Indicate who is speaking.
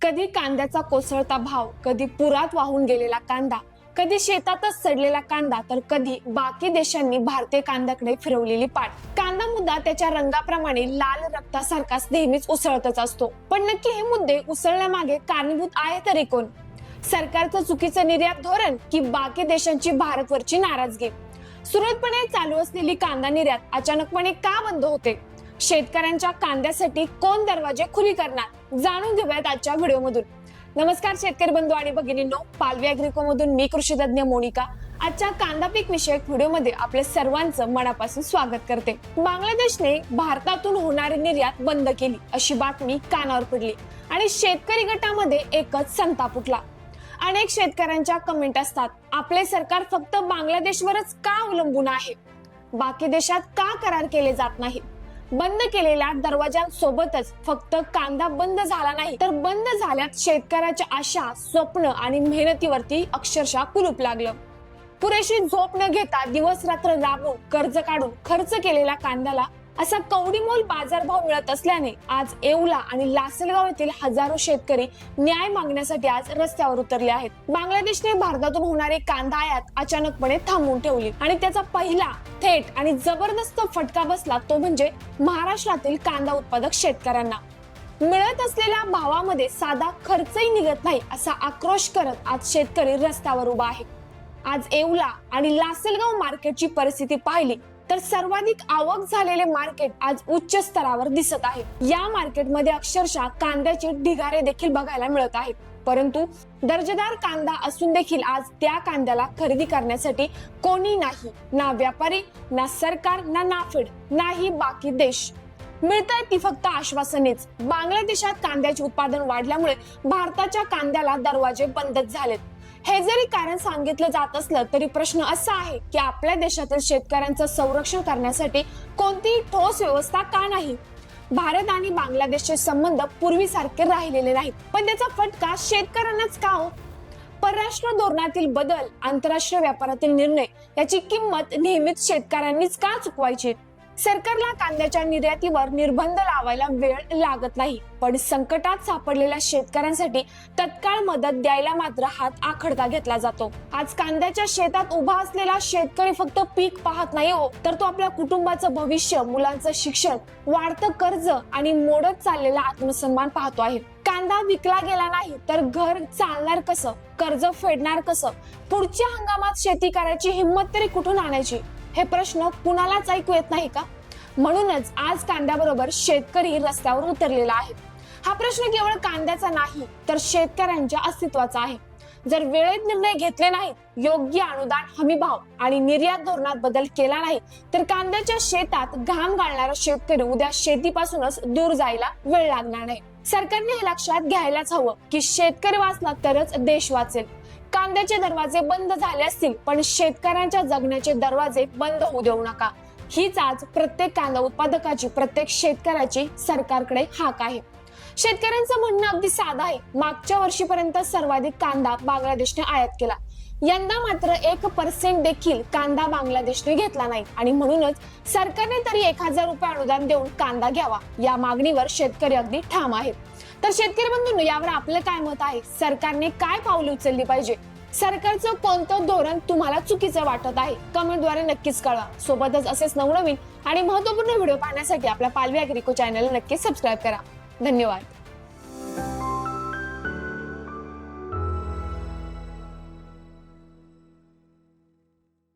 Speaker 1: कधी कांद्याचा कोसळता भाव, कधी पुरात वाहून गेलेला कांदा, कधी शेतातच सडलेला कांदा, तर कधी बाकी देशांनी भारतीय कांद्याकडे फिरवलेली पाठ. कांदा मुद्दा त्याच्या रंगाप्रमाणे लाल रक्तासारखाच नेहमीच उसळतच असतो. पण नक्की हे मुद्दे उसळण्यामागे कारणीभूत आहे तरी कोण? सरकारचं चुकीचं निर्यात धोरण की बाकी देशांची भारतवरची नाराजगी? सुरळीतपणे चालू असलेली कांदा निर्यात अचानकपणे का बंद होते? शेतकऱ्यांच्या कांद्यासाठी कोण दरवाजे खुली करणार? जाणून घेऊयात आजच्या व्हिडिओमधून. नमस्कार शेतकरी बंधू आणि भगिनींनो, पालवी अॅग्रिको मधून मी कृषी तज्ञ मोनिका आजच्या कांदा पीक विषयक व्हिडिओमध्ये आपले सर्वांचं मनापासून स्वागत करते. बांगलादेशने भारतातून होणारी निर्यात बंद केली अशी बातमी कानावर पडली आणि शेतकरी गटामध्ये एकच संताप उठला. अनेक शेतकऱ्यांच्या कमेंट असतात, आपले सरकार फक्त बांगलादेशवरच का अवलंबून आहे? बाकी देशात का करार केले जात नाही? बंद केलेल्या दरवाजांसोबतच फक्त कांदा बंद झाला नाही, तर बंद झाल्यात शेतकऱ्याच्या आशा, स्वप्न आणि मेहनतीवरती अक्षरशः कुलूप लागलं. पुरेशी झोप न घेता दिवस रात्र राबून कर्ज काढून खर्च केलेल्या कांद्याला असा कवडीमोल बाजारभाव मिळत असल्याने आज येवला आणि लासलगाव येथील हजारो शेतकरी न्याय मागण्यासाठी आज रस्त्यावर उतरले आहेत. बांगलादेशने भारतातून होणारी कांदा आयात अचानकपणे थांबवून ठेवली आणि त्याचा पहिला थेट आणि जबरदस्त फटका बसला तो म्हणजे महाराष्ट्रातील कांदा उत्पादक शेतकऱ्यांना. मिळत असलेल्या भावामध्ये साधा खर्चही निघत नाही असा आक्रोश करत आज शेतकरी रस्त्यावर उभा आहे. आज येवला आणि लासलगाव मार्केटची परिस्थिती पाहिली तर सर्वाधिक आवक झालेले मार्केट आज उच्च स्तरावर दिसत आहे. या मार्केटमध्ये अक्षरशः कांद्याचे ढिगारे देखील बघायला मिळत आहेत. परंतु दर्जेदार कांदा असून देखील आज त्या कांद्याला खरेदी करण्यासाठी कोणी नाही, ना व्यापारी, ना सरकार, ना नाफेड, नाही बाकी देश. मिळतंय ती फक्त आश्वासनेच. बांगलादेशात कांद्याचे उत्पादन वाढल्यामुळे भारताच्या कांद्याला दरवाजे बंदच झालेत. हे जरी कारण सांगितलं जात असलं तरी प्रश्न असा आहे की आपल्या देशातील शेतकऱ्यांचं संरक्षण करण्यासाठी कोणतीही ठोस व्यवस्था का नाही? भारत आणि बांगलादेशचे संबंध पूर्वीसारखे राहिलेले नाहीत, पण त्याचा फटका शेतकऱ्यांनाच का हो? परराष्ट्र धोरणातील बदल, आंतरराष्ट्रीय व्यापारातील निर्णय याची किंमत नेहमीच शेतकऱ्यांनीच का चुकवायची? सरकारला कांद्याच्या निर्यातीवर निर्बंध लावायला वेळ लागत नाही, पण संकटात सापडलेल्या शेतकऱ्यांसाठी तत्काळ मदत द्यायला मात्र हात आखडता घेतला जातो. आज कांद्याच्या शेतात उभा असलेला शेतकरी फक्त पीक पाहत नाही हो, तर तो आपल्या कुटुंबाचं भविष्य, मुलांचं शिक्षण, वाढतं कर्ज आणि मोडत चाललेला आत्मसन्मान पाहतो आहे. कांदा विकला गेला नाही तर घर चालणार कसं? कर्ज फेडणार कसं? पुढच्या हंगामात शेती करायची हिंमत तरी कुठून आणायची? हे प्रश्न कुणालाच ऐकू येत नाही का? म्हणूनच आज कांद्याबरोबर शेतकरी रस्त्यावर उतरलेला आहे. हा प्रश्न केवळ कांद्याचा नाही तर शेतकऱ्यांच्या अस्तित्वाचा आहे. जर वेळेत निर्णय घेतले नाहीत, योग्य अनुदान, हमीभाव आणि निर्यात धोरणात बदल केला नाही तर कांद्याच्या शेतात घाम गाळणारा शेतकरी उद्या शेतीपासूनच दूर जायला वेळ लागणार नाही. सरकारने हे लक्षात घ्यायलाच हवं की शेतकरी वाचला तरच देश वाचेल. कांद्याचे दरवाजे बंद झाले असतील पण शेतकऱ्यांच्या जगण्याचे दरवाजे बंद होऊ देऊ नका. हीच आज प्रत्येक कांदा उत्पादकाची, प्रत्येक शेतकऱ्याची सरकारकडे हाक आहे. शेतकऱ्यांचं म्हणणं अगदी साधं आहे. मागच्या वर्षीपर्यंत सर्वाधिक कांदा बांगलादेशने आयात केला. यंदा मात्र 1% देखील कांदा बांगलादेशने घेतला नाही आणि म्हणूनच सरकारने तरी 1000 रुपये अनुदान देऊन कांदा घ्यावा या मागणीवर शेतकरी अगदी ठाम आहेत. तर शेतकरी बंधूंनो, यावर आपलं काय मत आहे? सरकारने काय पावले उचलली पाहिजे? सरकारचं कोणतं धोरण तुम्हाला चुकीचं वाटत आहे? कमेंटद्वारे नक्कीच कळवा. सोबतच असेच नवनवीन आणि महत्त्वपूर्ण व्हिडिओ पाहण्यासाठी आपल्या पालवी अॅग्रिको चॅनल नक्की सबस्क्राईब करा. धन्यवाद.